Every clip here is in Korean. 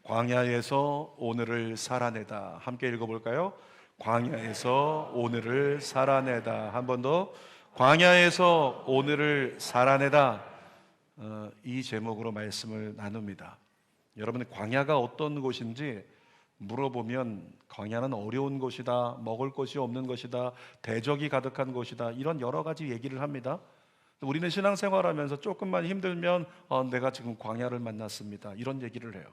광야에서 오늘을 살아내다. 함께 읽어볼까요? 광야에서 오늘을 살아내다. 한 번 더. 광야에서 오늘을 살아내다. 이 제목으로 말씀을 나눕니다. 여러분, 광야가 어떤 곳인지 물어보면 광야는 어려운 곳이다, 먹을 것이 없는 것이다, 대적이 가득한 곳이다, 이런 여러 가지 얘기를 합니다. 우리는 신앙생활하면서 조금만 힘들면 내가 지금 광야를 만났습니다, 이런 얘기를 해요.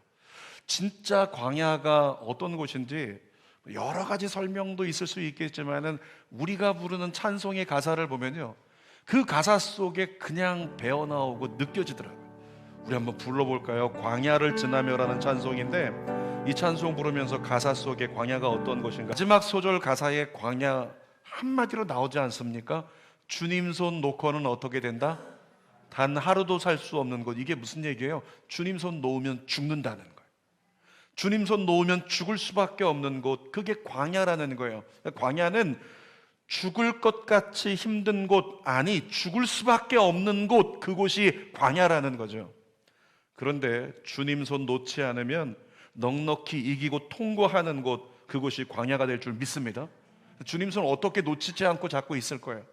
진짜 광야가 어떤 곳인지 여러 가지 설명도 있을 수 있겠지만은 우리가 부르는 찬송의 가사를 보면요, 그 가사 속에 그냥 배어나오고 느껴지더라고요. 우리 한번 불러볼까요? 광야를 지나며라는 찬송인데, 이 찬송 부르면서 가사 속에 광야가 어떤 곳인가, 마지막 소절 가사에 광야 한마디로 나오지 않습니까? 주님 손 놓고는 어떻게 된다? 단 하루도 살 수 없는 곳. 이게 무슨 얘기예요? 주님 손 놓으면 죽는다는 거예요. 주님 손 놓으면 죽을 수밖에 없는 곳, 그게 광야라는 거예요. 광야는 죽을 것 같이 힘든 곳, 아니 죽을 수밖에 없는 곳, 그곳이 광야라는 거죠. 그런데 주님 손 놓지 않으면 넉넉히 이기고 통과하는 곳, 그곳이 광야가 될 줄 믿습니다. 주님 손 어떻게 놓치지 않고 잡고 있을 거예요?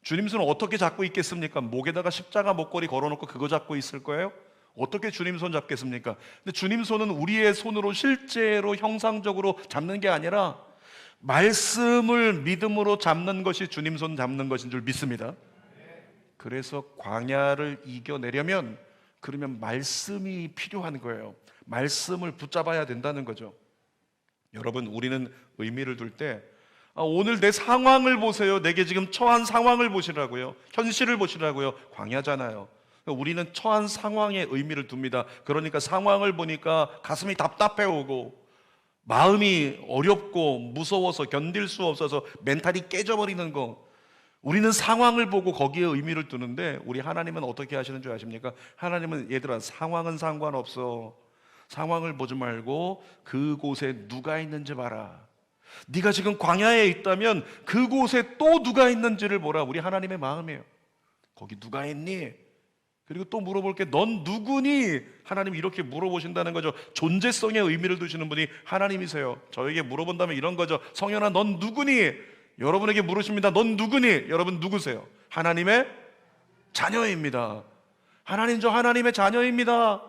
주님 손 어떻게 잡고 있겠습니까? 목에다가 십자가 목걸이 걸어놓고 그거 잡고 있을 거예요? 어떻게 주님 손 잡겠습니까? 근데 주님 손은 우리의 손으로 실제로 형상적으로 잡는 게 아니라 말씀을 믿음으로 잡는 것이 주님 손 잡는 것인 줄 믿습니다. 그래서 광야를 이겨내려면, 그러면 말씀이 필요한 거예요. 말씀을 붙잡아야 된다는 거죠. 여러분, 우리는 의미를 둘 때 오늘 내 상황을 보세요, 내게 지금 처한 상황을 보시라고요, 현실을 보시라고요, 광야잖아요. 우리는 처한 상황에 의미를 둡니다. 그러니까 상황을 보니까 가슴이 답답해 오고 마음이 어렵고 무서워서 견딜 수 없어서 멘탈이 깨져버리는 거, 우리는 상황을 보고 거기에 의미를 두는데, 우리 하나님은 어떻게 하시는 줄 아십니까? 하나님은 얘들아, 상황은 상관없어. 상황을 보지 말고 그곳에 누가 있는지 봐라. 네가 지금 광야에 있다면 그곳에 또 누가 있는지를 보라. 우리 하나님의 마음이에요. 거기 누가 있니? 그리고 또 물어볼 게, 넌 누구니? 하나님 이렇게 물어보신다는 거죠. 존재성의 의미를 두시는 분이 하나님이세요. 저에게 물어본다면 이런 거죠. 성현아, 넌 누구니? 여러분에게 물으십니다. 넌 누구니? 여러분 누구세요? 하나님의 자녀입니다. 하나님, 저 하나님의 자녀입니다.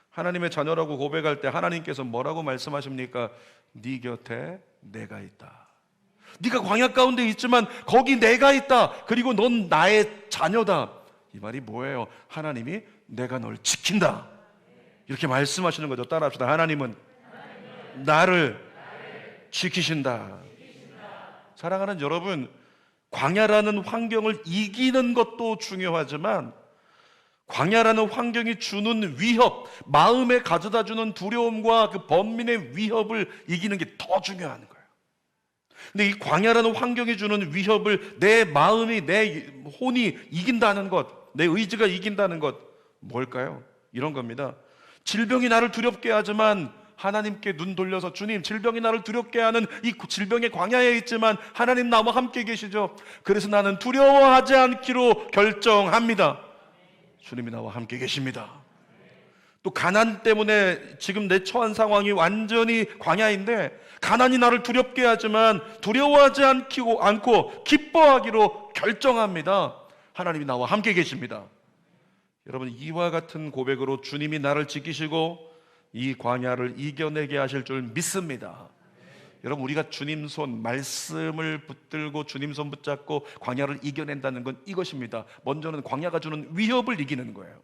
하나님의 자녀라고 고백할 때 하나님께서 뭐라고 말씀하십니까? 네 곁에 내가 있다. 네가 광야 가운데 있지만 거기 내가 있다. 그리고 넌 나의 자녀다. 이 말이 뭐예요? 하나님이 내가 널 지킨다, 이렇게 말씀하시는 거죠. 따라합시다. 하나님은 나를 지키신다. 사랑하는 여러분, 광야라는 환경을 이기는 것도 중요하지만 광야라는 환경이 주는 위협, 마음에 가져다주는 두려움과 그 번민의 위협을 이기는 게 더 중요한 거예요. 근데 이 광야라는 환경이 주는 위협을 내 마음이, 내 혼이 이긴다는 것, 내 의지가 이긴다는 것, 뭘까요? 이런 겁니다. 질병이 나를 두렵게 하지만 하나님께 눈 돌려서, 주님, 질병이 나를 두렵게 하는 이 질병의 광야에 있지만 하나님 나와 함께 계시죠. 그래서 나는 두려워하지 않기로 결정합니다. 주님이 나와 함께 계십니다. 또 가난 때문에 지금 내 처한 상황이 완전히 광야인데, 가난이 나를 두렵게 하지만 두려워하지 않고 기뻐하기로 결정합니다. 하나님이 나와 함께 계십니다. 여러분, 이와 같은 고백으로 주님이 나를 지키시고 이 광야를 이겨내게 하실 줄 믿습니다. 여러분, 우리가 주님 손, 말씀을 붙들고 주님 손 붙잡고 광야를 이겨낸다는 건 이것입니다. 먼저는 광야가 주는 위협을 이기는 거예요.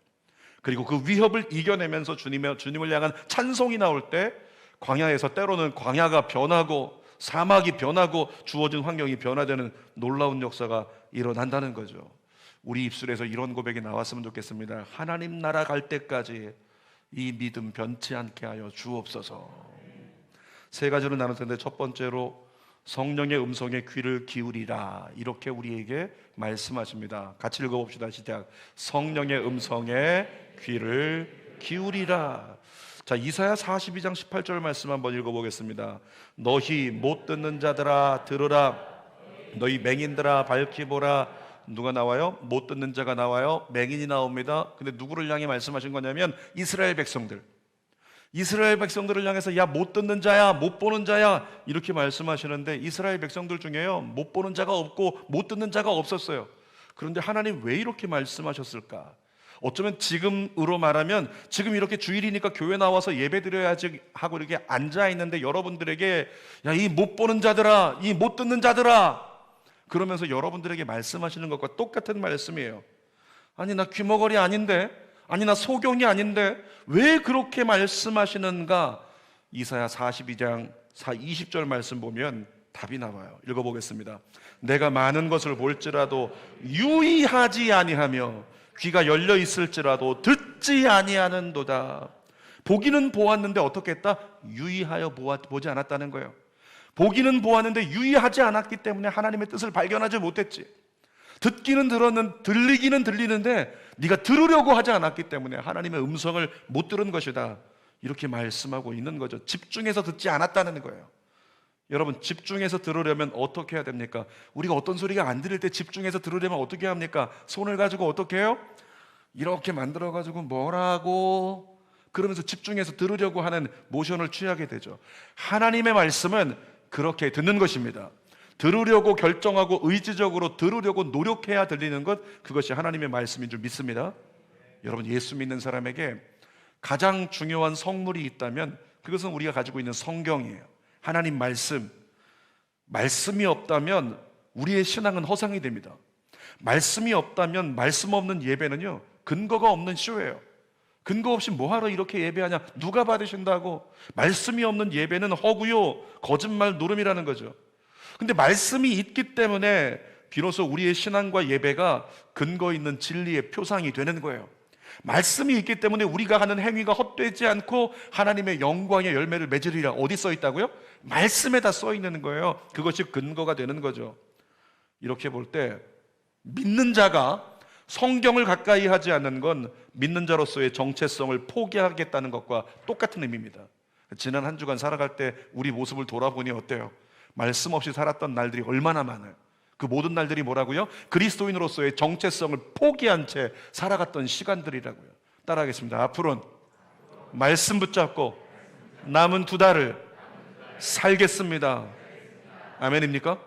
그리고 그 위협을 이겨내면서 주님을 향한 찬송이 나올 때, 광야에서 때로는 광야가 변하고 사막이 변하고 주어진 환경이 변화되는 놀라운 역사가 일어난다는 거죠. 우리 입술에서 이런 고백이 나왔으면 좋겠습니다. 하나님 나라 갈 때까지 이 믿음 변치 않게 하여 주옵소서. 세 가지로 나눌 텐데, 첫 번째로 성령의 음성에 귀를 기울이라, 이렇게 우리에게 말씀하십니다. 같이 읽어봅시다. 시작. 성령의 음성에 귀를 기울이라. 자, 이사야 42장 18절 말씀 한번 읽어보겠습니다. 너희 못 듣는 자들아 들으라, 너희 맹인들아 밝히 보라. 누가 나와요? 못 듣는 자가 나와요. 맹인이 나옵니다. 근데 누구를 향해 말씀하신 거냐면 이스라엘 백성들. 이스라엘 백성들을 향해서 야, 못 듣는 자야, 못 보는 자야 이렇게 말씀하시는데 이스라엘 백성들 중에요, 못 보는 자가 없고 못 듣는 자가 없었어요. 그런데 하나님 왜 이렇게 말씀하셨을까? 어쩌면 지금으로 말하면 지금 이렇게 주일이니까 교회 나와서 예배 드려야지 하고 이렇게 앉아 있는데 여러분들에게 야, 이 못 보는 자들아, 이 못 듣는 자들아 그러면서 여러분들에게 말씀하시는 것과 똑같은 말씀이에요. 아니, 나 귀머거리 아닌데, 아니, 나 소경이 아닌데 왜 그렇게 말씀하시는가? 이사야 42장 20절 말씀 보면 답이 나와요. 읽어보겠습니다. 내가 많은 것을 볼지라도 유의하지 아니하며 귀가 열려 있을지라도 듣지 아니하는도다. 보기는 보았는데 어떻게 했다? 유의하여 보지 않았다는 거예요. 보기는 보았는데 유의하지 않았기 때문에 하나님의 뜻을 발견하지 못했지. 듣기는 들리기는 들리는데 네가 들으려고 하지 않았기 때문에 하나님의 음성을 못 들은 것이다. 이렇게 말씀하고 있는 거죠. 집중해서 듣지 않았다는 거예요. 여러분, 집중해서 들으려면 어떻게 해야 됩니까? 우리가 어떤 소리가 안 들릴 때 집중해서 들으려면 어떻게 합니까? 손을 가지고 어떻게 해요? 이렇게 만들어가지고 뭐라고 그러면서 집중해서 들으려고 하는 모션을 취하게 되죠. 하나님의 말씀은 그렇게 듣는 것입니다. 들으려고 결정하고 의지적으로 들으려고 노력해야 들리는 것, 그것이 하나님의 말씀인 줄 믿습니다. 여러분, 예수 믿는 사람에게 가장 중요한 성물이 있다면 그것은 우리가 가지고 있는 성경이에요. 하나님 말씀이 없다면 우리의 신앙은 허상이 됩니다. 말씀이 없다면 말씀 없는 예배는요, 근거가 없는 쇼예요. 근거 없이 뭐하러 이렇게 예배하냐, 누가 받으신다고. 말씀이 없는 예배는 허구요, 거짓말 노름이라는 거죠. 근데 말씀이 있기 때문에 비로소 우리의 신앙과 예배가 근거 있는 진리의 표상이 되는 거예요. 말씀이 있기 때문에 우리가 하는 행위가 헛되지 않고 하나님의 영광의 열매를 맺으리라. 어디 써 있다고요? 말씀에다 써 있는 거예요. 그것이 근거가 되는 거죠. 이렇게 볼 때 믿는 자가 성경을 가까이 하지 않는 건 믿는 자로서의 정체성을 포기하겠다는 것과 똑같은 의미입니다. 지난 한 주간 살아갈 때 우리 모습을 돌아보니 어때요? 말씀 없이 살았던 날들이 얼마나 많아요. 그 모든 날들이 뭐라고요? 그리스도인으로서의 정체성을 포기한 채 살아갔던 시간들이라고요. 따라하겠습니다. 앞으로는 말씀 붙잡고 남은 2달을 살겠습니다. 아멘입니까?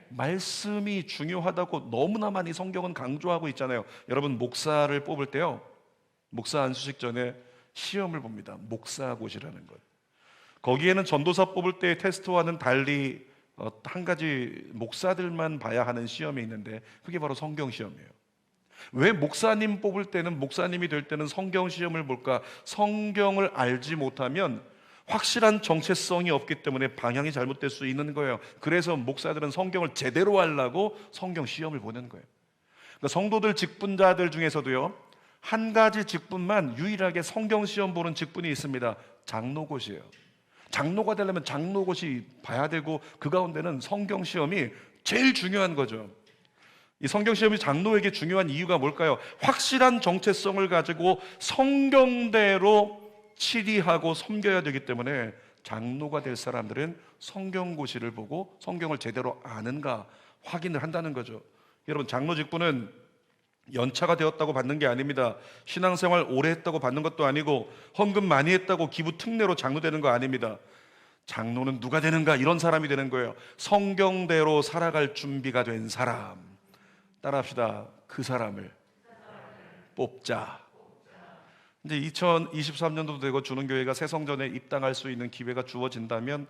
말씀이 중요하다고 너무나 많이 성경은 강조하고 있잖아요. 여러분, 목사를 뽑을 때요, 목사 안수식 전에 시험을 봅니다. 목사고시라는 것. 거기에는 전도사 뽑을 때의 테스트와는 달리 한 가지 목사들만 봐야 하는 시험이 있는데 그게 바로 성경 시험이에요. 왜 목사님 뽑을 때는, 목사님이 될 때는 성경 시험을 볼까? 성경을 알지 못하면 확실한 정체성이 없기 때문에 방향이 잘못될 수 있는 거예요. 그래서 목사들은 성경을 제대로 하려고 성경 시험을 보는 거예요. 그러니까 성도들 직분자들 중에서도요, 한 가지 직분만 유일하게 성경 시험 보는 직분이 있습니다. 장로고시예요. 장로가 되려면 장로고시 봐야 되고 그 가운데는 성경 시험이 제일 중요한 거죠. 이 성경 시험이 장로에게 중요한 이유가 뭘까요? 확실한 정체성을 가지고 성경대로 치리하고 섬겨야 되기 때문에 장로가 될 사람들은 성경고시를 보고 성경을 제대로 아는가 확인을 한다는 거죠. 여러분, 장로 직분은 연차가 되었다고 받는 게 아닙니다. 신앙생활 오래 했다고 받는 것도 아니고 헌금 많이 했다고 기부 특례로 장로 되는 거 아닙니다. 장로는 누가 되는가? 이런 사람이 되는 거예요. 성경대로 살아갈 준비가 된 사람. 따라합시다. 그 사람을 뽑자. 이제 2023년도 되고 주는교회가 새성전에 입당할 수 있는 기회가 주어진다면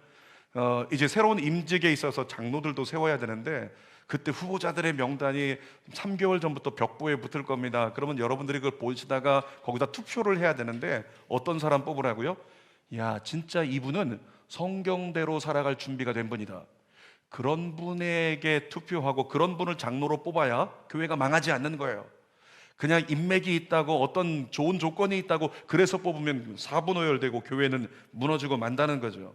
이제 새로운 임직에 있어서 장로들도 세워야 되는데 그때 후보자들의 명단이 3개월 전부터 벽보에 붙을 겁니다. 그러면 여러분들이 그걸 보시다가 거기다 투표를 해야 되는데 어떤 사람 뽑으라고요? 야, 진짜 이분은 성경대로 살아갈 준비가 된 분이다. 그런 분에게 투표하고 그런 분을 장로로 뽑아야 교회가 망하지 않는 거예요. 그냥 인맥이 있다고 어떤 좋은 조건이 있다고 그래서 뽑으면 사분오열되고 교회는 무너지고 만다는 거죠.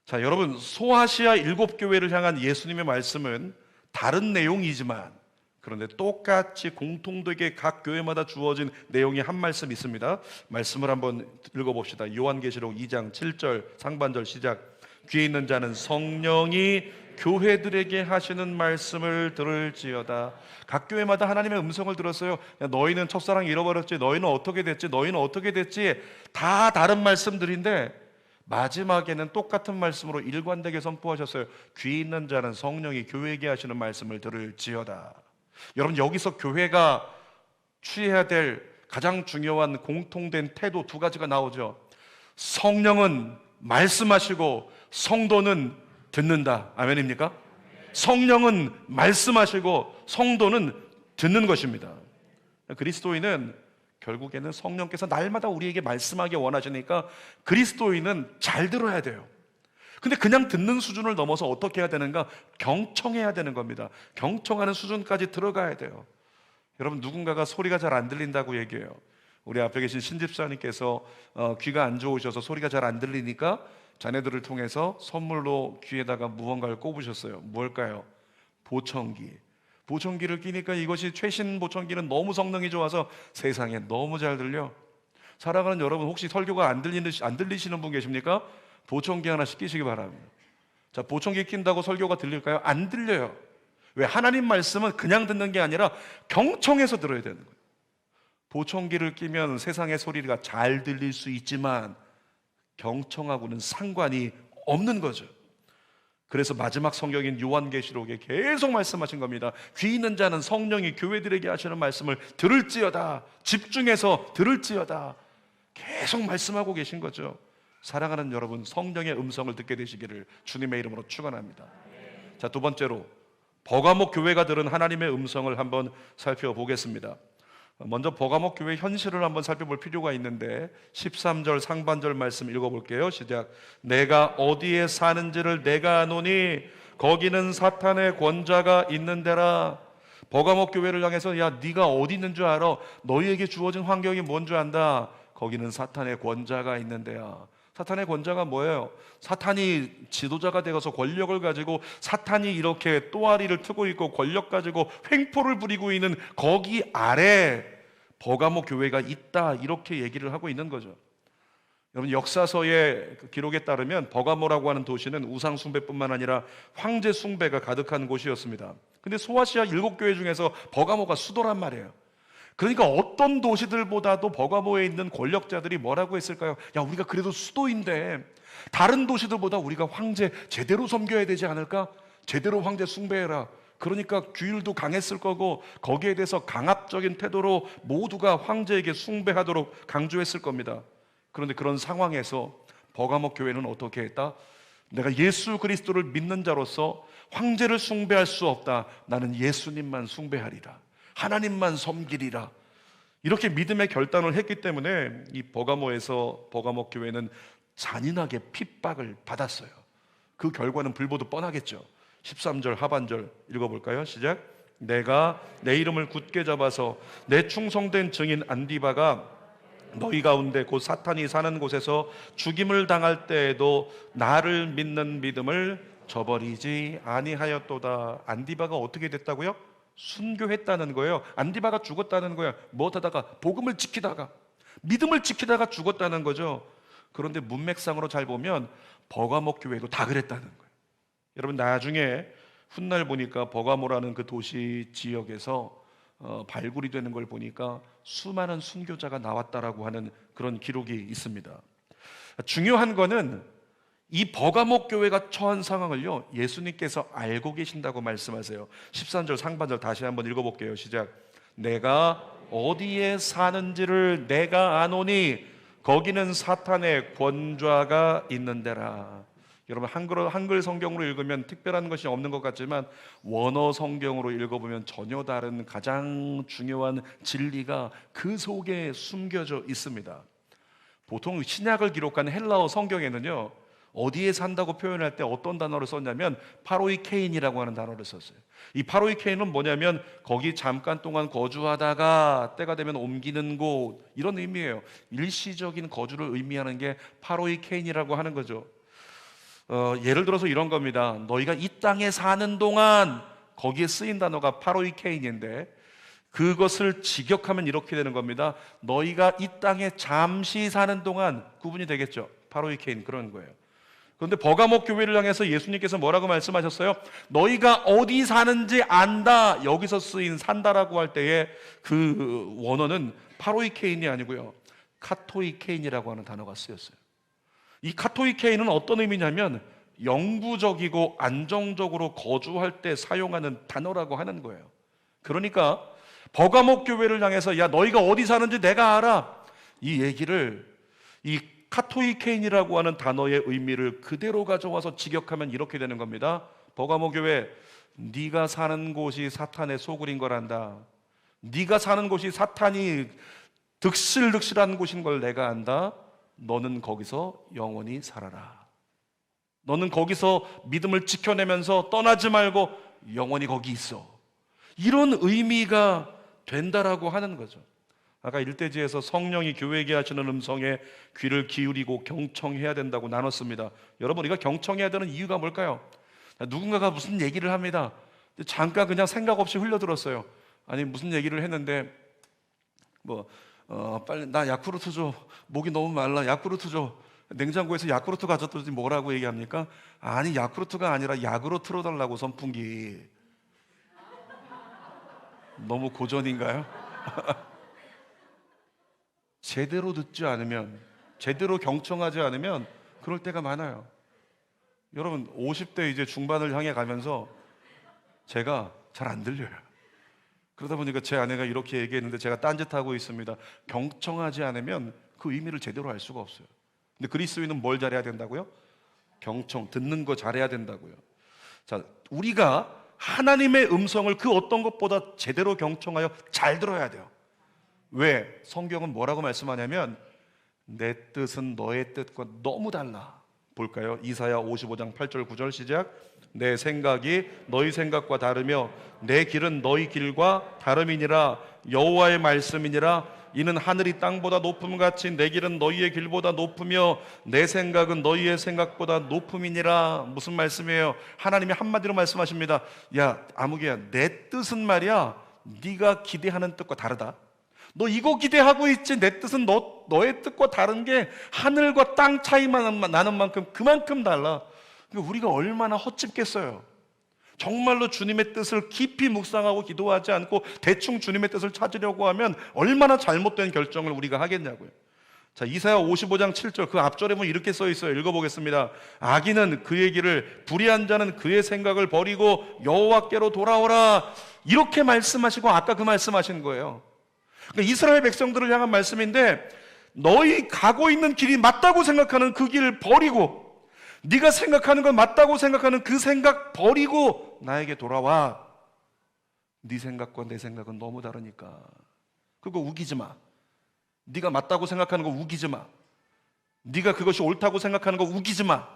자, 여러분, 소아시아 7교회를 향한 예수님의 말씀은 다른 내용이지만 그런데 똑같이 공통되게 각 교회마다 주어진 내용이 한 말씀 있습니다. 말씀을 한번 읽어봅시다. 요한계시록 2장 7절 상반절 시작. 귀에 있는 자는 성령이 교회들에게 하시는 말씀을 들을지어다. 각 교회마다 하나님의 음성을 들었어요. 야, 너희는 첫사랑 잃어버렸지, 너희는 어떻게 됐지, 너희는 어떻게 됐지, 다 다른 말씀들인데 마지막에는 똑같은 말씀으로 일관되게 선포하셨어요. 귀 있는 자는 성령이 교회에게 하시는 말씀을 들을지어다. 여러분, 여기서 교회가 취해야 될 가장 중요한 공통된 태도 두 가지가 나오죠. 성령은 말씀하시고 성도는 듣는다. 아멘입니까? 성령은 말씀하시고 성도는 듣는 것입니다. 그리스도인은 결국에는 성령께서 날마다 우리에게 말씀하기 원하시니까 그리스도인은 잘 들어야 돼요. 근데 그냥 듣는 수준을 넘어서 어떻게 해야 되는가? 경청해야 되는 겁니다. 경청하는 수준까지 들어가야 돼요. 여러분, 누군가가 소리가 잘 안 들린다고 얘기해요. 우리 앞에 계신 신집사님께서 귀가 안 좋으셔서 소리가 잘 안 들리니까 자녀들을 통해서 선물로 귀에다가 무언가를 꼽으셨어요. 뭘까요? 보청기. 보청기를 끼니까 이것이 최신 보청기는 너무 성능이 좋아서 세상에 너무 잘 들려. 사랑하는 여러분, 혹시 설교가 안 들리시는 분 계십니까? 보청기 하나씩 끼시기 바랍니다. 자, 보청기 낀다고 설교가 들릴까요? 안 들려요. 왜? 하나님 말씀은 그냥 듣는 게 아니라 경청해서 들어야 되는 거예요. 보청기를 끼면 세상의 소리가 잘 들릴 수 있지만 경청하고는 상관이 없는 거죠. 그래서 마지막 성경인 요한계시록에 계속 말씀하신 겁니다. 귀 있는 자는 성령이 교회들에게 하시는 말씀을 들을지어다. 집중해서 들을지어다. 계속 말씀하고 계신 거죠. 사랑하는 여러분, 성령의 음성을 듣게 되시기를 주님의 이름으로 축원합니다. 자, 두 번째로 버가목 교회가 들은 하나님의 음성을 한번 살펴보겠습니다. 먼저 버가목 교회 현실을 한번 살펴볼 필요가 있는데 13절 상반절 말씀 읽어볼게요. 시작. 내가 어디에 사는지를 내가 아노니 거기는 사탄의 권자가 있는 데라. 버가목 교회를 향해서 야, 네가 어디 있는 줄 알아? 너희에게 주어진 환경이 뭔 줄 안다? 거기는 사탄의 권자가 있는 데야. 사탄의 권자가 뭐예요? 사탄이 지도자가 되어서 권력을 가지고 사탄이 이렇게 또아리를 트고 있고 권력 가지고 횡포를 부리고 있는 거기 아래 버가목 교회가 있다, 이렇게 얘기를 하고 있는 거죠. 여러분, 역사서의 기록에 따르면 버가모라고 하는 도시는 우상 숭배뿐만 아니라 황제 숭배가 가득한 곳이었습니다. 근데 소아시아 7교회 중에서 버가모가 수도란 말이에요. 그러니까 어떤 도시들보다도 버가모에 있는 권력자들이 뭐라고 했을까요? 야, 우리가 그래도 수도인데 다른 도시들보다 우리가 황제 제대로 섬겨야 되지 않을까? 제대로 황제 숭배해라. 그러니까 규율도 강했을 거고 거기에 대해서 강압적인 태도로 모두가 황제에게 숭배하도록 강조했을 겁니다. 그런데 그런 상황에서 버가목 교회는 어떻게 했다? 내가 예수 그리스도를 믿는 자로서 황제를 숭배할 수 없다. 나는 예수님만 숭배하리라. 하나님만 섬기리라. 이렇게 믿음의 결단을 했기 때문에 이 버가모에서 버가목 교회는 잔인하게 핍박을 받았어요. 그 결과는 불보듯 뻔하겠죠. 13절 하반절 읽어볼까요? 시작. 내가 내 이름을 굳게 잡아서 내 충성된 증인 안디바가 너희 가운데 곧 사탄이 사는 곳에서 죽임을 당할 때에도 나를 믿는 믿음을 저버리지 아니하였도다. 안디바가 어떻게 됐다고요? 순교했다는 거예요. 안디바가 죽었다는 거예요. 무엇하다가? 복음을 지키다가, 믿음을 지키다가 죽었다는 거죠. 그런데 문맥상으로 잘 보면 버가목 교회도 다 그랬다는 거예요. 여러분, 나중에 훗날 보니까 버가모라는 그 도시 지역에서 발굴이 되는 걸 보니까 수많은 순교자가 나왔다라고 하는 그런 기록이 있습니다. 중요한 거는 이 버가목 교회가 처한 상황을요, 예수님께서 알고 계신다고 말씀하세요. 13절 상반절 다시 한번 읽어볼게요. 시작. 내가 어디에 사는지를 내가 아노니 거기는 사탄의 권좌가 있는 데라. 여러분, 한글 성경으로 읽으면 특별한 것이 없는 것 같지만 원어 성경으로 읽어보면 전혀 다른 가장 중요한 진리가 그 속에 숨겨져 있습니다. 보통 신약을 기록한 헬라어 성경에는요, 어디에 산다고 표현할 때 어떤 단어를 썼냐면 파로이케인이라고 하는 단어를 썼어요. 이 파로이케인은 뭐냐면 거기 잠깐 동안 거주하다가 때가 되면 옮기는 곳, 이런 의미예요. 일시적인 거주를 의미하는 게 파로이케인이라고 하는 거죠. 예를 들어서 이런 겁니다. 너희가 이 땅에 사는 동안, 거기에 쓰인 단어가 파로이케인인데 그것을 직역하면 이렇게 되는 겁니다. 너희가 이 땅에 잠시 사는 동안, 구분이 되겠죠? 파로이케인, 그런 거예요. 그런데 버가목 교회를 향해서 예수님께서 뭐라고 말씀하셨어요? 너희가 어디 사는지 안다. 여기서 쓰인 산다라고 할 때에 그 원어는 파로이케인이 아니고요, 카토이케인이라고 하는 단어가 쓰였어요. 이 카토이케인은 어떤 의미냐면 영구적이고 안정적으로 거주할 때 사용하는 단어라고 하는 거예요. 그러니까 버가목 교회를 향해서 야, 너희가 어디 사는지 내가 알아. 이 얘기를, 이 카토이케인이라고 하는 단어의 의미를 그대로 가져와서 직역하면 이렇게 되는 겁니다. 버가모 교회, 네가 사는 곳이 사탄의 소굴인 거란다. 네가 사는 곳이 사탄이 득실득실한 곳인 걸 내가 안다. 너는 거기서 영원히 살아라. 너는 거기서 믿음을 지켜내면서 떠나지 말고 영원히 거기 있어. 이런 의미가 된다라고 하는 거죠. 아까 일대지에서 성령이 교회에게 하시는 음성에 귀를 기울이고 경청해야 된다고 나눴습니다. 여러분, 우리가 경청해야 되는 이유가 뭘까요? 누군가가 무슨 얘기를 합니다. 잠깐 그냥 생각 없이 흘려들었어요. 아니, 무슨 얘기를 했는데 빨리 나 야쿠르트 줘. 목이 너무 말라. 야쿠르트 줘. 냉장고에서 야쿠르트 가져왔더니 뭐라고 얘기합니까? 아니, 야쿠르트가 아니라 약으로 틀어달라고, 선풍기. 너무 고전인가요? 제대로 듣지 않으면, 제대로 경청하지 않으면 그럴 때가 많아요. 여러분, 50대 이제 중반을 향해 가면서 제가 잘 안 들려요. 그러다 보니까 제 아내가 이렇게 얘기했는데 제가 딴짓하고 있습니다. 경청하지 않으면 그 의미를 제대로 알 수가 없어요. 근데 그리스도인은 뭘 잘해야 된다고요? 경청, 듣는 거 잘해야 된다고요. 자, 우리가 하나님의 음성을 그 어떤 것보다 제대로 경청하여 잘 들어야 돼요. 왜? 성경은 뭐라고 말씀하냐면 내 뜻은 너의 뜻과 너무 달라. 볼까요? 이사야 55장 8절 9절 시작. 내 생각이 너희 생각과 다르며 내 길은 너희 길과 다름이니라. 여호와의 말씀이니라. 이는 하늘이 땅보다 높음같이 내 길은 너희의 길보다 높으며 내 생각은 너희의 생각보다 높음이니라. 무슨 말씀이에요? 하나님이 한마디로 말씀하십니다. 야, 아무개야, 내 뜻은 말이야 네가 기대하는 뜻과 다르다. 너 이거 기대하고 있지. 내 뜻은 너의 뜻과 다른 게 하늘과 땅 차이만 나는 만큼 그만큼 달라. 그러니까 우리가 얼마나 헛짚겠어요. 정말로 주님의 뜻을 깊이 묵상하고 기도하지 않고 대충 주님의 뜻을 찾으려고 하면 얼마나 잘못된 결정을 우리가 하겠냐고요. 자, 이사야 55장 7절 그 앞절에 보면 이렇게 써 있어요. 읽어보겠습니다. 악인은 그의 길을, 불의한 자는 그의 생각을 버리고 여호와께로 돌아오라. 이렇게 말씀하시고 아까 그 말씀하신 거예요. 그러니까 이스라엘 백성들을 향한 말씀인데 너희 가고 있는 길이 맞다고 생각하는 그 길을 버리고 네가 생각하는 건 맞다고 생각하는 그 생각 버리고 나에게 돌아와. 네 생각과 내 생각은 너무 다르니까 그거 우기지 마. 네가 맞다고 생각하는 거 우기지 마. 네가 그것이 옳다고 생각하는 거 우기지 마.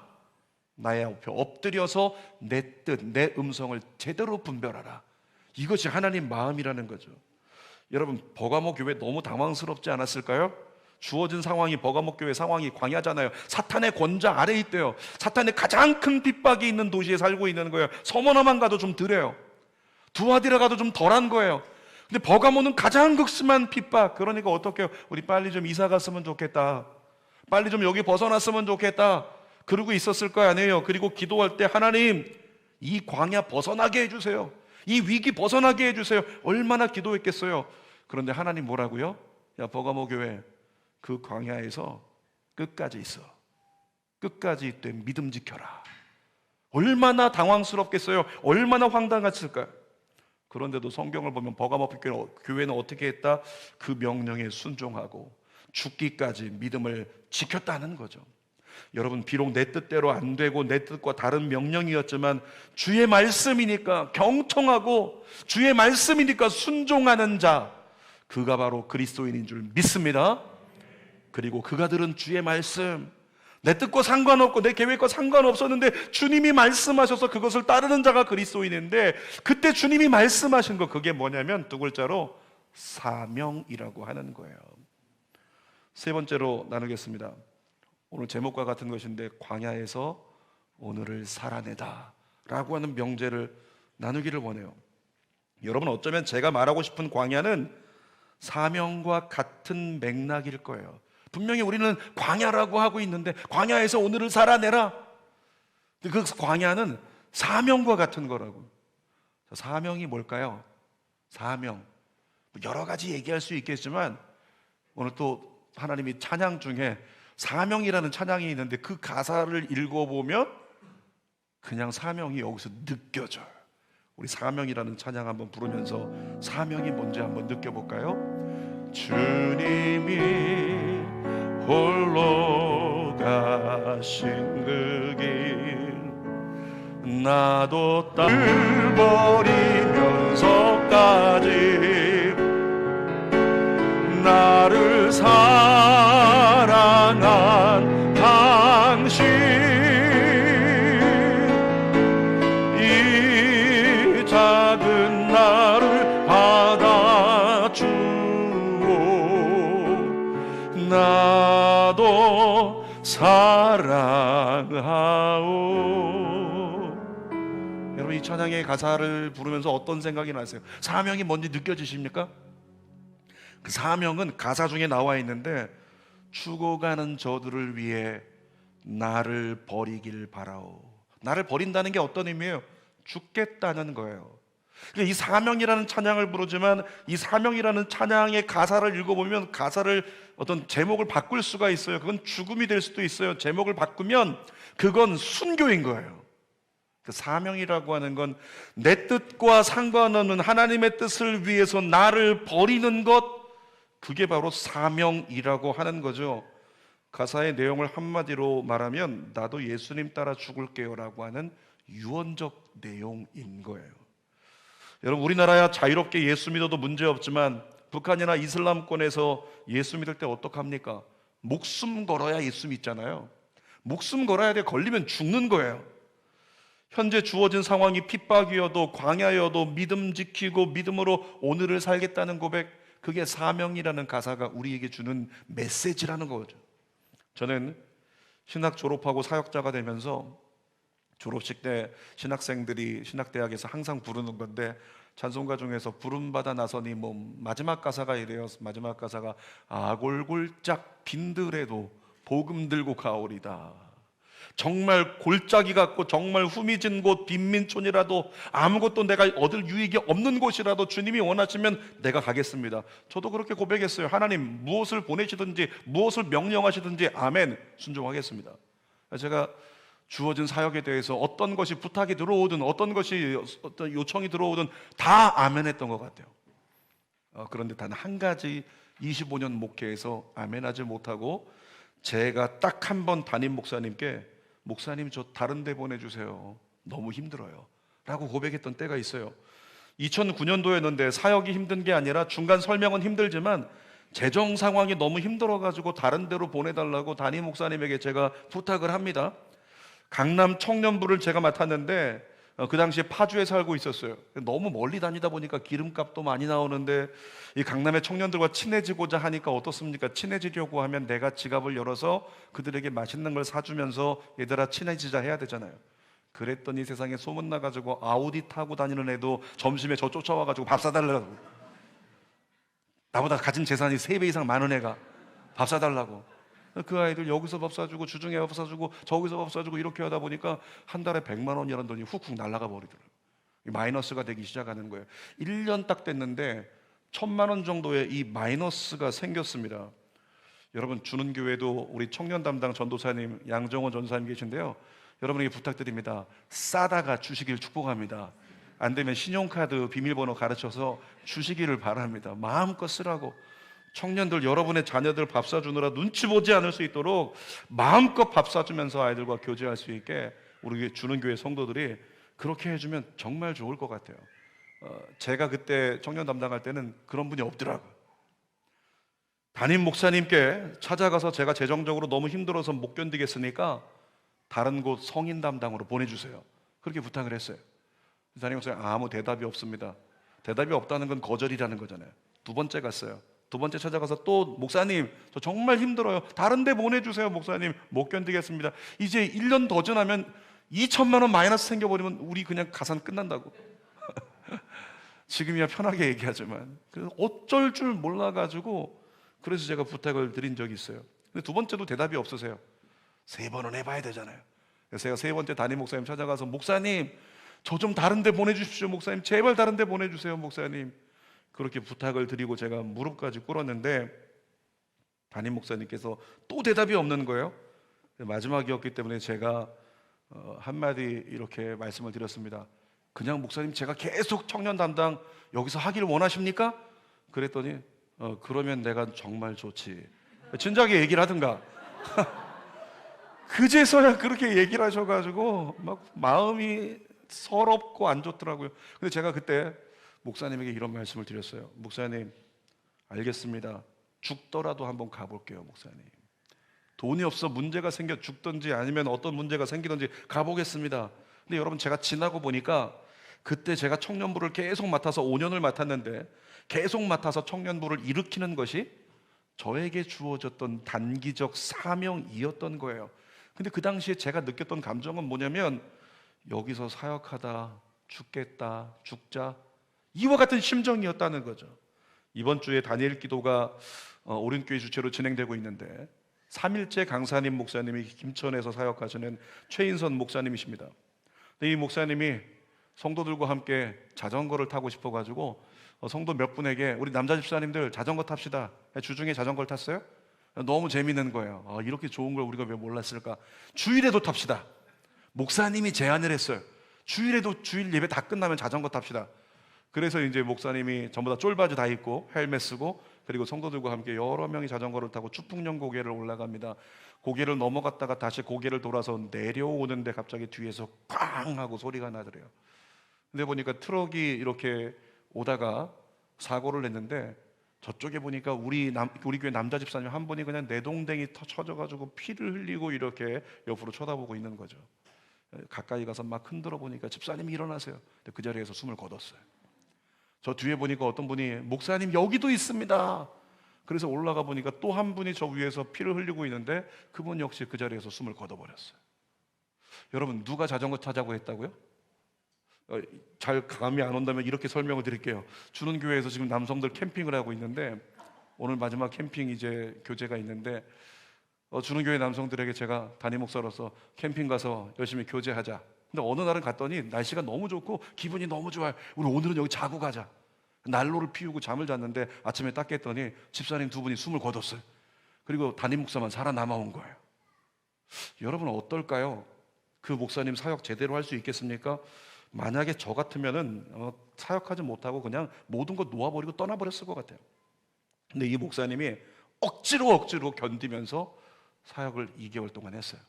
나의 앞에 엎드려서 내 뜻, 내 음성을 제대로 분별하라. 이것이 하나님 마음이라는 거죠. 여러분, 버가모 교회 너무 당황스럽지 않았을까요? 주어진 상황이, 버가모 교회 상황이 광야잖아요. 사탄의 권좌 아래에 있대요. 사탄의 가장 큰 핍박이 있는 도시에 살고 있는 거예요. 서머나만 가도 좀 덜해요. 두아디라 가도 좀 덜한 거예요. 근데 버가모는 가장 극심한 핍박. 그러니까 어떻게 해요? 우리 빨리 좀 이사 갔으면 좋겠다. 빨리 좀 여기 벗어났으면 좋겠다. 그러고 있었을 거 아니에요. 그리고 기도할 때 하나님, 이 광야 벗어나게 해주세요. 이 위기 벗어나게 해주세요. 얼마나 기도했겠어요. 그런데 하나님 뭐라고요? 야, 버가모 교회, 그 광야에서 끝까지 있어. 끝까지 있되 믿음 지켜라. 얼마나 당황스럽겠어요. 얼마나 황당했을까요? 그런데도 성경을 보면 버가모 교회는 어떻게 했다? 그 명령에 순종하고 죽기까지 믿음을 지켰다는 거죠. 여러분, 비록 내 뜻대로 안 되고 내 뜻과 다른 명령이었지만 주의 말씀이니까 경청하고 주의 말씀이니까 순종하는 자, 그가 바로 그리스도인인 줄 믿습니다. 그리고 그가 들은 주의 말씀, 내 뜻과 상관없고 내 계획과 상관없었는데 주님이 말씀하셔서 그것을 따르는 자가 그리스도인인데, 그때 주님이 말씀하신 거, 그게 뭐냐면 두 글자로 사명이라고 하는 거예요. 세 번째로 나누겠습니다. 오늘 제목과 같은 것인데, 광야에서 오늘을 살아내다 라고 하는 명제를 나누기를 원해요. 여러분, 어쩌면 제가 말하고 싶은 광야는 사명과 같은 맥락일 거예요. 분명히 우리는 광야라고 하고 있는데, 광야에서 오늘을 살아내라. 근데 그 광야는 사명과 같은 거라고. 사명이 뭘까요? 사명. 여러 가지 얘기할 수 있겠지만 오늘 또 하나님이 찬양 중에 사명이라는 찬양이 있는데 그 가사를 읽어보면 그냥 사명이 여기서 느껴져요. 우리 사명이라는 찬양 한번 부르면서 사명이 뭔지 한번 느껴볼까요? 주님이 홀로 가신 그 길 나도 땅을 버리면서까지 나를 사랑한 당신 이 작은 나를 받아주오 나도 사랑하오. 여러분 이 찬양의 가사를 부르면서 어떤 생각이 나세요? 사명이 뭔지 느껴지십니까? 그 사명은 가사 중에 나와 있는데 죽어가는 저들을 위해 나를 버리길 바라오. 나를 버린다는 게 어떤 의미예요? 죽겠다는 거예요. 이 사명이라는 찬양을 부르지만 이 사명이라는 찬양의 가사를 읽어보면 가사를 어떤 제목을 바꿀 수가 있어요. 그건 죽음이 될 수도 있어요. 제목을 바꾸면 그건 순교인 거예요. 그 사명이라고 하는 건 내 뜻과 상관없는 하나님의 뜻을 위해서 나를 버리는 것, 그게 바로 사명이라고 하는 거죠. 가사의 내용을 한마디로 말하면 나도 예수님 따라 죽을게요 라고 하는 유언적 내용인 거예요. 여러분 우리나라야 자유롭게 예수 믿어도 문제없지만 북한이나 이슬람권에서 예수 믿을 때 어떡합니까? 목숨 걸어야 예수 믿잖아요. 목숨 걸어야 돼. 걸리면 죽는 거예요. 현재 주어진 상황이 핍박이어도 광야여도 믿음 지키고 믿음으로 오늘을 살겠다는 고백, 그게 사명이라는 가사가 우리에게 주는 메시지라는 거죠. 저는 신학 졸업하고 사역자가 되면서 졸업식 때 신학생들이 신학대학에서 항상 부르는 건데 찬송가 중에서 부름받아 나서니 뭐 마지막 가사가 이래요. 마지막 가사가 아골골짝 빈들에도 복음 들고 가오리다. 정말 골짜기 같고 정말 후미진 곳 빈민촌이라도 아무것도 내가 얻을 유익이 없는 곳이라도 주님이 원하시면 내가 가겠습니다. 저도 그렇게 고백했어요. 하나님 무엇을 보내시든지 무엇을 명령하시든지 아멘, 순종하겠습니다. 제가 주어진 사역에 대해서 어떤 것이 부탁이 들어오든 어떤 것이 어떤 요청이 들어오든 다 아멘 했던 것 같아요. 그런데 단 한 가지 25년 목회에서 아멘하지 못하고 제가 딱 한 번 담임 목사님께 목사님 저 다른 데 보내주세요. 너무 힘들어요 라고 고백했던 때가 있어요. 2009년도였는데 사역이 힘든 게 아니라 중간 설명은 힘들지만 재정 상황이 너무 힘들어가지고 다른 데로 보내달라고 담임 목사님에게 제가 부탁을 합니다. 강남 청년부를 제가 맡았는데 그 당시에 파주에 살고 있었어요. 너무 멀리 다니다 보니까 기름값도 많이 나오는데 이 강남의 청년들과 친해지고자 하니까 어떻습니까? 친해지려고 하면 내가 지갑을 열어서 그들에게 맛있는 걸 사주면서 얘들아 친해지자 해야 되잖아요. 그랬더니 세상에 소문나가지고 아우디 타고 다니는 애도 점심에 저 쫓아와가지고 밥 사달라고, 나보다 가진 재산이 3배 이상 많은 애가 밥 사달라고, 그 아이들 여기서 밥 사주고 주중에 밥 사주고 저기서 밥 사주고 이렇게 하다 보니까 한 달에 100만 원이라는 돈이 훅훅 날아가 버리더라고요. 마이너스가 되기 시작하는 거예요. 1년 딱 됐는데 1,000만 원 정도의 이 마이너스가 생겼습니다. 여러분 주는 교회도 우리 청년 담당 전도사님 양정원 전도사님 계신데요. 여러분에게 부탁드립니다. 싸다가 주시길 축복합니다. 안 되면 신용카드 비밀번호 가르쳐서 주시기를 바랍니다. 마음껏 쓰라고. 청년들 여러분의 자녀들 밥 사주느라 눈치 보지 않을 수 있도록 마음껏 밥 사주면서 아이들과 교제할 수 있게 우리 주는 교회 성도들이 그렇게 해주면 정말 좋을 것 같아요. 제가 그때 청년 담당할 때는 그런 분이 없더라고요. 담임 목사님께 찾아가서 제가 재정적으로 너무 힘들어서 못 견디겠으니까 다른 곳 성인 담당으로 보내주세요. 그렇게 부탁을 했어요. 담임 목사님 아무 대답이 없습니다. 대답이 없다는 건 거절이라는 거잖아요. 2번째 갔어요. 2번째 찾아가서 또 목사님 저 정말 힘들어요. 다른 데 보내주세요. 목사님 못 견디겠습니다. 이제 1년 더 지나면 2천만 원 마이너스 생겨버리면 우리 그냥 가산 끝난다고. 지금이야 편하게 얘기하지만 어쩔 줄 몰라가지고 그래서 제가 부탁을 드린 적이 있어요. 근데 2번째도 대답이 없으세요. 3번은 해봐야 되잖아요. 그래서 제가 세 번째 담임 목사님 찾아가서 목사님 저 좀 다른 데 보내주십시오. 목사님 제발 다른 데 보내주세요. 목사님 그렇게 부탁을 드리고 제가 무릎까지 꿇었는데 담임 목사님께서 또 대답이 없는 거예요. 마지막이었기 때문에 제가 한마디 이렇게 말씀을 드렸습니다. 그냥 목사님 제가 계속 청년 담당 여기서 하기를 원하십니까? 그랬더니 그러면 내가 정말 좋지. 진작에 얘기를 하든가. 그제서야 그렇게 얘기를 하셔가지고 막 마음이 서럽고 안 좋더라고요. 근데 제가 그때 목사님에게 이런 말씀을 드렸어요. 목사님 알겠습니다. 죽더라도 한번 가볼게요. 목사님 돈이 없어 문제가 생겨 죽든지 아니면 어떤 문제가 생기든지 가보겠습니다. 근데 여러분 제가 지나고 보니까 그때 제가 청년부를 계속 맡아서 5년을 맡았는데 계속 맡아서 청년부를 일으키는 것이 저에게 주어졌던 단기적 사명이었던 거예요. 근데 그 당시에 제가 느꼈던 감정은 뭐냐면 여기서 사역하다 죽겠다 죽자 이와 같은 심정이었다는 거죠. 이번 주에 다니엘 기도가 오륜교회 주최로 진행되고 있는데 3일째 강사님 목사님이 김천에서 사역하시는 최인선 목사님이십니다. 근데 이 목사님이 성도들과 함께 자전거를 타고 싶어가지고 성도 몇 분에게 우리 남자 집사님들 자전거 탑시다. 주중에 자전거를 탔어요. 너무 재밌는 거예요. 이렇게 좋은 걸 우리가 왜 몰랐을까. 주일에도 탑시다. 목사님이 제안을 했어요. 주일에도 주일 예배 다 끝나면 자전거 탑시다. 그래서 이제 목사님이 전부 다 쫄바지 다 입고 헬멧 쓰고 그리고 성도들과 함께 여러 명이 자전거를 타고 추풍령 고개를 올라갑니다. 고개를 넘어갔다가 다시 고개를 돌아서 내려오는데 갑자기 뒤에서 꽝 하고 소리가 나더래요. 근데 보니까 트럭이 이렇게 오다가 사고를 냈는데 저쪽에 보니까 우리 교회 남자 집사님 한 분이 그냥 내동댕이 쳐져가지고 피를 흘리고 이렇게 옆으로 쳐다보고 있는 거죠. 가까이 가서 막 흔들어 보니까 집사님이 일어나세요. 근데 그 자리에서 숨을 거뒀어요. 저 뒤에 보니까 어떤 분이 목사님 여기도 있습니다. 그래서 올라가 보니까 또 한 분이 저 위에서 피를 흘리고 있는데 그분 역시 그 자리에서 숨을 거둬버렸어요. 여러분 누가 자전거 타자고 했다고요? 잘 감이 안 온다면 이렇게 설명을 드릴게요. 주는 교회에서 지금 남성들 캠핑을 하고 있는데 오늘 마지막 캠핑 이제 교제가 있는데 주는 교회 남성들에게 제가 담임 목사로서 캠핑 가서 열심히 교제하자. 근데 어느 날은 갔더니 날씨가 너무 좋고 기분이 너무 좋아요. 우리 오늘은 여기 자고 가자. 난로를 피우고 잠을 잤는데 아침에 딱 깼더니 집사님 두 분이 숨을 거뒀어요. 그리고 담임 목사만 살아남아 온 거예요. 여러분 어떨까요? 그 목사님 사역 제대로 할 수 있겠습니까? 만약에 저 같으면은 사역하지 못하고 그냥 모든 거 놓아버리고 떠나버렸을 것 같아요. 근데 이 목사님이 억지로 견디면서 사역을 2개월 동안 했어요.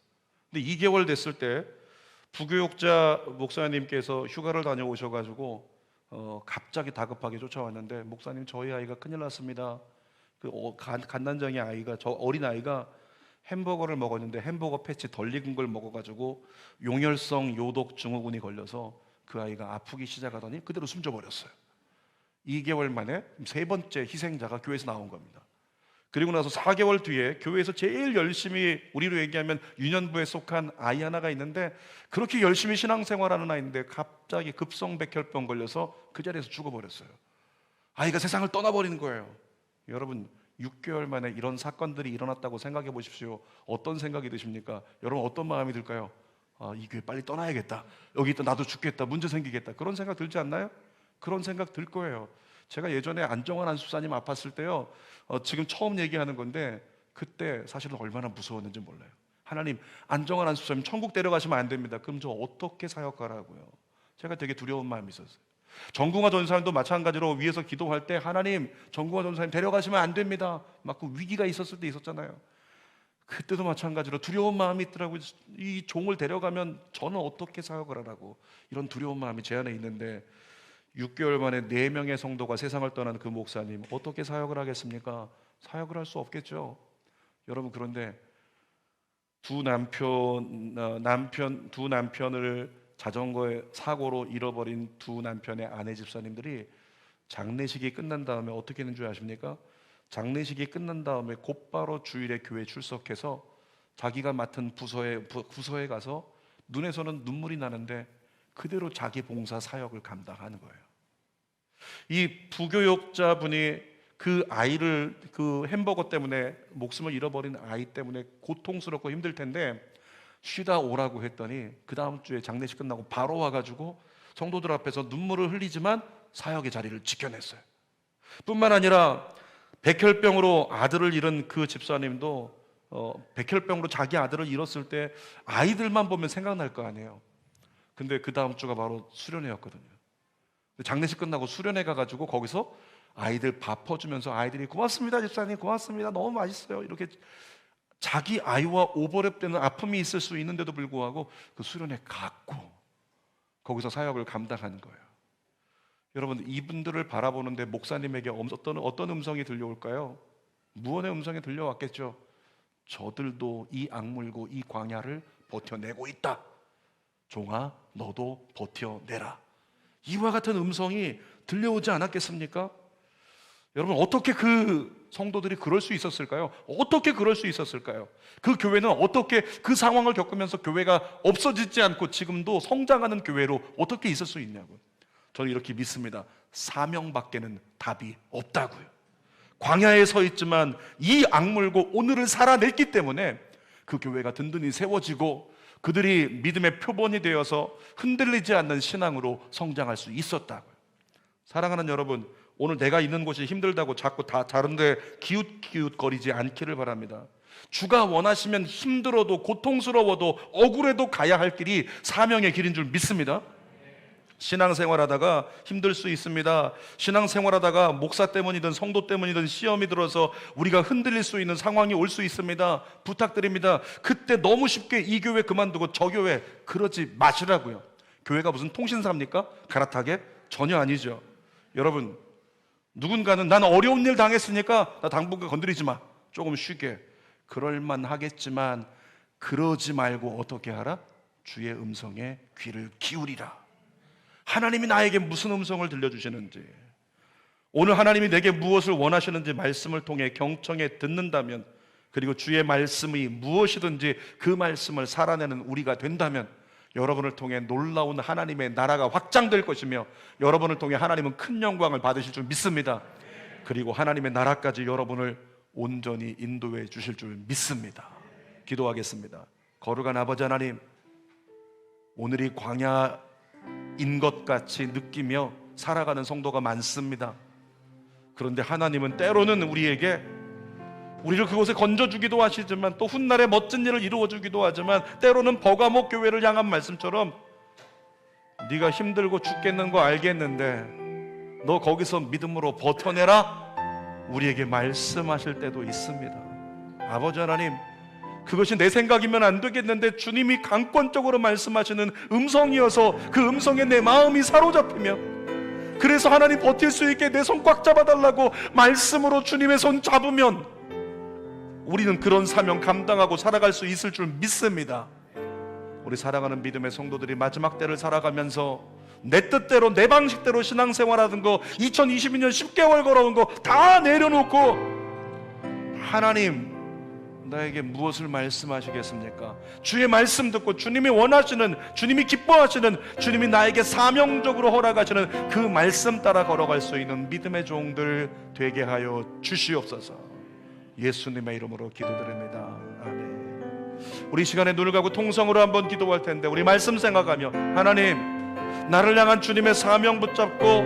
근데 2개월 됐을 때 부교육자 목사님께서 휴가를 다녀오셔가지고 갑자기 다급하게 쫓아왔는데 목사님 저희 아이가 큰일 났습니다. 그 갓난쟁이 아이가 저 어린 아이가 햄버거를 먹었는데 햄버거 패치 덜 익은 걸 먹어가지고 용혈성 요독 증후군이 걸려서 그 아이가 아프기 시작하더니 그대로 숨져버렸어요. 2개월 만에 세 번째 희생자가 교회에서 나온 겁니다. 그리고 나서 4개월 뒤에 교회에서 제일 열심히 우리로 얘기하면 유년부에 속한 아이 하나가 있는데 그렇게 열심히 신앙생활하는 아이인데 갑자기 급성백혈병 걸려서 그 자리에서 죽어버렸어요. 아이가 세상을 떠나버리는 거예요. 여러분 6개월 만에 이런 사건들이 일어났다고 생각해 보십시오. 어떤 생각이 드십니까? 여러분 어떤 마음이 들까요? 이 교회 빨리 떠나야겠다. 여기 있다 나도 죽겠다. 문제 생기겠다. 그런 생각 들지 않나요? 그런 생각 들 거예요. 제가 예전에 안정환 안수사님 아팠을 때요. 지금 처음 얘기하는 건데 그때 사실은 얼마나 무서웠는지 몰라요. 하나님 안정환 안수사님 천국 데려가시면 안 됩니다. 그럼 저 어떻게 사역하라고요? 제가 되게 두려운 마음이 있었어요. 정궁화 전사님도 마찬가지로 위에서 기도할 때 하나님 정궁화 전사님 데려가시면 안 됩니다. 막 그 위기가 있었을 때 있었잖아요. 그때도 마찬가지로 두려운 마음이 있더라고요. 이 종을 데려가면 저는 어떻게 사역을 하라고 이런 두려운 마음이 제 안에 있는데 6개월 만에 4명의 성도가 세상을 떠난 그 목사님 어떻게 사역을 하겠습니까? 사역을 할 수 없겠죠. 여러분 그런데 두 남편을 자전거에 사고로 잃어버린 두 남편의 아내 집사님들이 장례식이 끝난 다음에 어떻게 했는 줄 아십니까? 장례식이 끝난 다음에 곧바로 주일에 교회 출석해서 자기가 맡은 부서에 가서 눈에서는 눈물이 나는데 그대로 자기 봉사 사역을 감당하는 거예요. 이 부교육자분이 그 아이를 그 햄버거 때문에 목숨을 잃어버린 아이 때문에 고통스럽고 힘들 텐데 쉬다 오라고 했더니 그 다음 주에 장례식 끝나고 바로 와가지고 성도들 앞에서 눈물을 흘리지만 사역의 자리를 지켜냈어요. 뿐만 아니라 백혈병으로 아들을 잃은 그 집사님도 백혈병으로 자기 아들을 잃었을 때 아이들만 보면 생각날 거 아니에요. 근데 그 다음 주가 바로 수련회였거든요. 장례식 끝나고 수련회 가가지고 거기서 아이들 밥 퍼주면서 아이들이 고맙습니다 집사님, 고맙습니다, 너무 맛있어요, 이렇게 자기 아이와 오버랩되는 아픔이 있을 수 있는데도 불구하고 그 수련회 갔고 거기서 사역을 감당한 거예요. 여러분, 이분들을 바라보는데 목사님에게 어떤 음성이 들려올까요? 무언의 음성이 들려왔겠죠. 저들도 이 악물고 이 광야를 버텨내고 있다. 종아, 너도 버텨내라. 이와 같은 음성이 들려오지 않았겠습니까? 여러분, 어떻게 그 성도들이 그럴 수 있었을까요? 어떻게 그럴 수 있었을까요? 그 교회는 어떻게 그 상황을 겪으면서 교회가 없어지지 않고 지금도 성장하는 교회로 어떻게 있을 수 있냐고요. 저는 이렇게 믿습니다. 사명밖에는 답이 없다고요. 광야에 서 있지만 이 악물고 오늘을 살아냈기 때문에 그 교회가 든든히 세워지고 그들이 믿음의 표본이 되어서 흔들리지 않는 신앙으로 성장할 수 있었다고요. 사랑하는 여러분, 오늘 내가 있는 곳이 힘들다고 자꾸 다 다른 데 기웃기웃거리지 않기를 바랍니다. 주가 원하시면 힘들어도 고통스러워도 억울해도 가야 할 길이 사명의 길인 줄 믿습니다. 신앙생활하다가 힘들 수 있습니다. 신앙생활하다가 목사 때문이든 성도 때문이든 시험이 들어서 우리가 흔들릴 수 있는 상황이 올 수 있습니다. 부탁드립니다. 그때 너무 쉽게 이 교회 그만두고 저 교회 그러지 마시라고요. 교회가 무슨 통신사입니까? 갈아타게? 전혀 아니죠. 여러분, 누군가는 난 어려운 일 당했으니까 나 당분간 건드리지 마, 조금 쉬게, 그럴만 하겠지만 그러지 말고 어떻게 하라? 주의 음성에 귀를 기울이라. 하나님이 나에게 무슨 음성을 들려주시는지, 오늘 하나님이 내게 무엇을 원하시는지 말씀을 통해 경청해 듣는다면, 그리고 주의 말씀이 무엇이든지 그 말씀을 살아내는 우리가 된다면 여러분을 통해 놀라운 하나님의 나라가 확장될 것이며 여러분을 통해 하나님은 큰 영광을 받으실 줄 믿습니다. 그리고 하나님의 나라까지 여러분을 온전히 인도해 주실 줄 믿습니다. 기도하겠습니다. 거룩한 아버지 하나님, 오늘이 광야인 것 같이 느끼며 살아가는 성도가 많습니다. 그런데 하나님은 때로는 우리를 그곳에 건져주기도 하시지만 또 훗날에 멋진 일을 이루어주기도 하지만 때로는 버가목 교회를 향한 말씀처럼 네가 힘들고 죽겠는 거 알겠는데 너 거기서 믿음으로 버텨내라, 우리에게 말씀하실 때도 있습니다. 아버지 하나님, 그것이 내 생각이면 안 되겠는데 주님이 강권적으로 말씀하시는 음성이어서 그 음성에 내 마음이 사로잡히며, 그래서 하나님 버틸 수 있게 내 손 꽉 잡아달라고 말씀으로 주님의 손 잡으면 우리는 그런 사명 감당하고 살아갈 수 있을 줄 믿습니다. 우리 사랑하는 믿음의 성도들이 마지막 때를 살아가면서 내 뜻대로 내 방식대로 신앙생활하던 거 2022년 10개월 걸어온 거 다 내려놓고 하나님 나에게 무엇을 말씀하시겠습니까? 주의 말씀 듣고 주님이 원하시는, 주님이 기뻐하시는, 주님이 나에게 사명적으로 허락하시는 그 말씀 따라 걸어갈 수 있는 믿음의 종들 되게 하여 주시옵소서. 예수님의 이름으로 기도드립니다. 아멘. 우리 시간에 눈을 감고 통성으로 한번 기도할 텐데 우리 말씀 생각하며, 하나님, 나를 향한 주님의 사명 붙잡고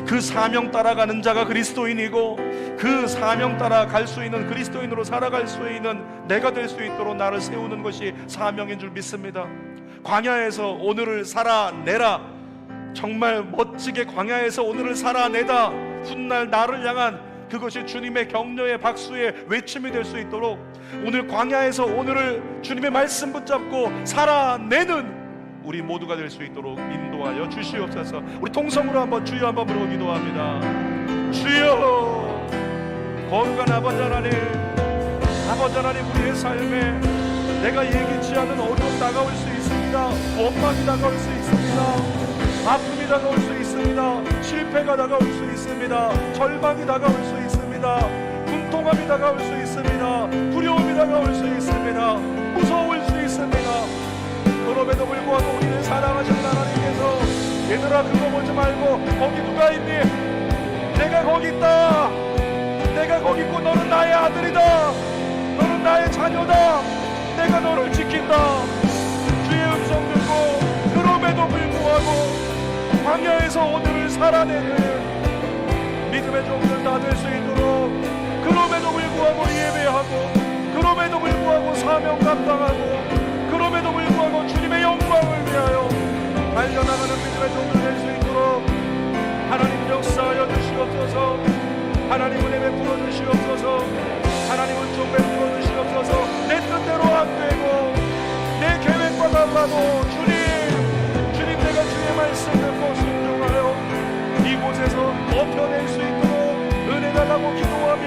그 사명 따라가는 자가 그리스도인이고 그 사명 따라 갈 수 있는 그리스도인으로 살아갈 수 있는 내가 될 수 있도록 나를 세우는 것이 사명인 줄 믿습니다. 광야에서 오늘을 살아내라. 정말 멋지게 광야에서 오늘을 살아내다 훗날 나를 향한 그것이 주님의 격려의 박수의 외침이 될 수 있도록 오늘 광야에서 오늘을 주님의 말씀 붙잡고 살아내는 우리 모두가 될 수 있도록 인도하여 주시옵소서. 우리 통성으로 한번 주여 한번 부르고 기도합니다. 주여, 거룩한 아버지 하나님, 아버지 하나님, 우리의 삶에 내가 예기치 않은 어려움 다가올 수 있습니다. 원망이 다가올 수 있습니다. 아픔이 다가올 수 있습니다. 실패가 다가올 수 있습니다. 절망이 다가올 수 있습니다. 분통함이 다가올 수 있습니다. 두려움이 다가올 수 있습니다. 무서울 수 있습니다. 그럼에도 불구하고 우리를 사랑하시는 하나님께서 얘들아 그거 보지 말고 거기 누가 있니? 내가 거기 있다. 내가 거기 있고 너는 나의 아들이다. 너는 나의 자녀다. 내가 너를 지킨다. 광야에서 오늘을 살아내는 믿음의 종들 다 될 수 있도록, 그럼에도 불구하고 예배하고, 그럼에도 불구하고 사명 감당하고, 그럼에도 불구하고 주님의 영광을 위하여 달려나가는 믿음의 종들 될 수 있도록 하나님 역사하여 주시옵소서. 하나님 은혜 베풀어 주시옵소서. 하나님 은총 베풀어 주시옵소서. 내 뜻대로 안 되고 내 계획과 달라도 주님 내가 주의 말씀 듣고 순종하여 이곳에서 버텨낼 수 있도록 은혜 달라고 기도하며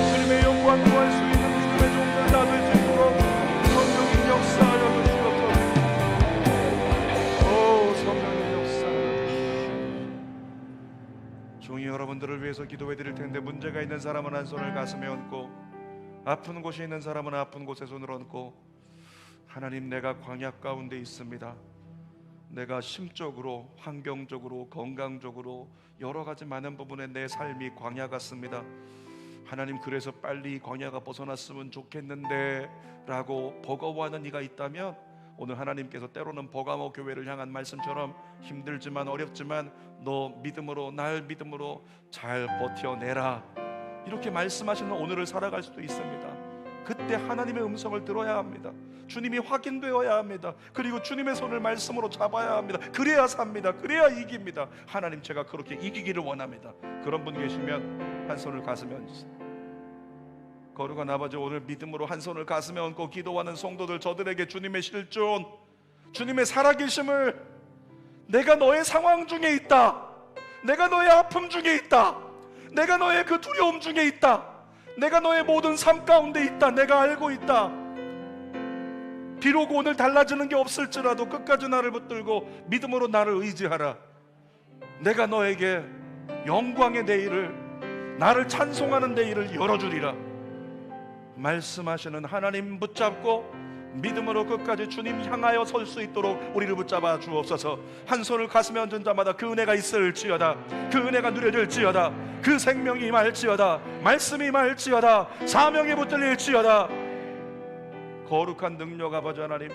주님의 영광 구할 수 있는 믿음의 종들 다 될 수 있도록 성령님 역사하여 주시옵소서. 오 성령님 역사하여 주시옵소서. 종이 여러분들을 위해서 기도해 드릴 텐데, 문제가 있는 사람은 한 손을 가슴에 얹고, 아픈 곳이 있는 사람은 아픈 곳에 손을 얹고, 하나님 내가 광야 가운데 있습니다. 내가 심적으로, 환경적으로, 건강적으로 여러 가지 많은 부분에 내 삶이 광야 같습니다. 하나님 그래서 빨리 광야가 벗어났으면 좋겠는데 라고 버거워하는 이가 있다면, 오늘 하나님께서 때로는 버가모 교회를 향한 말씀처럼 힘들지만 어렵지만 너 믿음으로, 날 믿음으로 잘 버텨내라, 이렇게 말씀하시는 오늘을 살아갈 수도 있습니다. 그때 하나님의 음성을 들어야 합니다. 주님이 확인되어야 합니다. 그리고 주님의 손을 말씀으로 잡아야 합니다. 그래야 삽니다. 그래야 이깁니다. 하나님 제가 그렇게 이기기를 원합니다. 그런 분 계시면 한 손을 가슴에 얹으세요. 거룩한 아버지, 오늘 믿음으로 한 손을 가슴에 얹고 기도하는 성도들, 저들에게 주님의 실존, 주님의 살아계심을, 내가 너의 상황 중에 있다, 내가 너의 아픔 중에 있다, 내가 너의 그 두려움 중에 있다, 내가 너의 모든 삶 가운데 있다, 내가 알고 있다. 비록 오늘 달라지는 게 없을지라도 끝까지 나를 붙들고 믿음으로 나를 의지하라. 내가 너에게 영광의 내일을, 나를 찬송하는 내일을 열어주리라 말씀하시는 하나님 붙잡고 믿음으로 끝까지 주님 향하여 설 수 있도록 우리를 붙잡아 주옵소서. 한 손을 가슴에 얹은 자마다 그 은혜가 있을지어다, 그 은혜가 누려질지어다, 그 생명이 임할지어다, 말씀이 임할지어다, 사명이 붙들릴지어다. 거룩한 능력 아버지 하나님,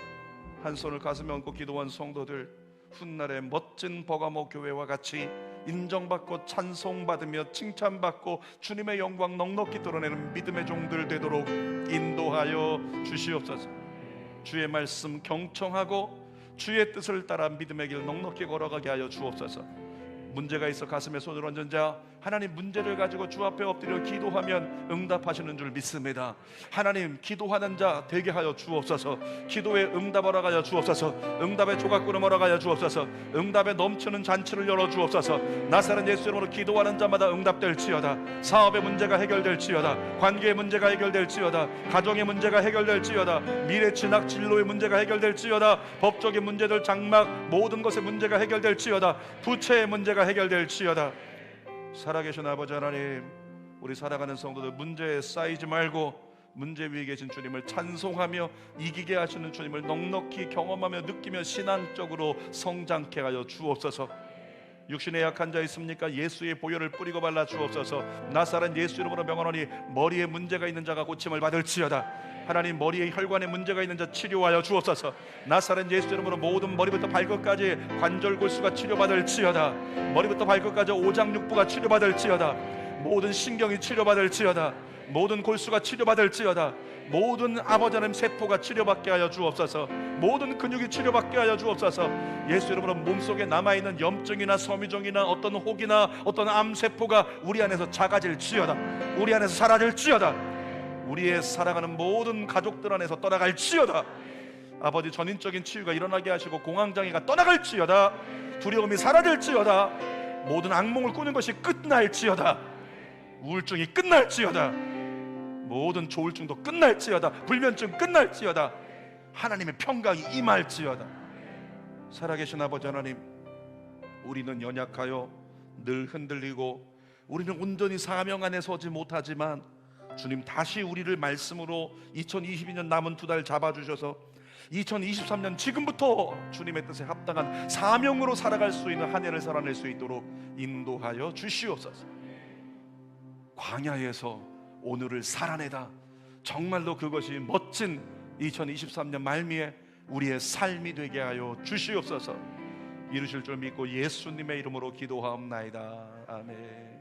한 손을 가슴에 얹고 기도한 성도들, 훗날의 멋진 버가모 교회와 같이 인정받고 찬송받으며 칭찬받고 주님의 영광 넉넉히 드러내는 믿음의 종들 되도록 인도하여 주시옵소서. 주의 말씀 경청하고 주의 뜻을 따라 믿음의 길 넉넉히 걸어가게 하여 주옵소서. 문제가 있어 가슴에 손을 얹은 자, 하나님 문제를 가지고 주 앞에 엎드려 기도하면 응답하시는 줄 믿습니다. 하나님 기도하는 자 되게 하여 주옵소서. 기도에 응답 허락하여 주옵소서. 응답의 조각구름 허락하여 주옵소서. 응답에 넘치는 잔치를 열어 주옵소서. 나사렛 예수 이름으로 기도하는 자마다 응답될지어다. 사업의 문제가 해결될지어다. 관계의 문제가 해결될지어다. 가정의 문제가 해결될지어다. 미래 진학 진로의 문제가 해결될지어다. 법적인 문제들, 장막, 모든 것의 문제가 해결될지어다. 부채의 문제가 해결될지어다. 살아계신 아버지 하나님, 우리 살아가는 성도들 문제에 쌓이지 말고 문제 위에 계신 주님을 찬송하며 이기게 하시는 주님을 넉넉히 경험하며 느끼며 신앙적으로 성장케 하여 주옵소서. 육신에 약한 자 있습니까? 예수의 보혈을 뿌리고 발라 주옵소서. 나사렛 예수 이름으로 명하노니 머리에 문제가 있는 자가 고침을 받을지어다. 하나님 머리에 혈관에 문제가 있는 자 치료하여 주옵소서. 나사렛 예수 이름으로 모든 머리부터 발끝까지 관절 골수가 치료받을지어다. 머리부터 발끝까지 오장육부가 치료받을지어다. 모든 신경이 치료받을지어다. 모든 골수가 치료받을지어다. 모든 아버지 하나님 세포가 치료받게 하여 주옵소서. 모든 근육이 치료받게 하여 주옵소서. 예수 이름으로 몸속에 남아있는 염증이나 섬유종이나 어떤 혹이나 어떤 암세포가 우리 안에서 작아질지어다. 우리 안에서 사라질지어다. 우리의 살아가는 모든 가족들 안에서 떠나갈지어다. 아버지 전인적인 치유가 일어나게 하시고 공황장애가 떠나갈지어다. 두려움이 사라질지어다. 모든 악몽을 꾸는 것이 끝날지어다. 우울증이 끝날지어다. 모든 조울증도 끝날지어다. 불면증 끝날지어다. 하나님의 평강이 임할지어다. 살아계신 아버지 하나님, 우리는 연약하여 늘 흔들리고 우리는 온전히 사명 안에 서지 못하지만 주님 다시 우리를 말씀으로 2022년 남은 2달 잡아주셔서 2023년 지금부터 주님의 뜻에 합당한 사명으로 살아갈 수 있는 한 해를 살아낼 수 있도록 인도하여 주시옵소서. 광야에서 오늘을 살아내다, 정말로 그것이 멋진 2023년 말미에 우리의 삶이 되게 하여 주시옵소서. 이루실 줄 믿고 예수님의 이름으로 기도하옵나이다. 아멘.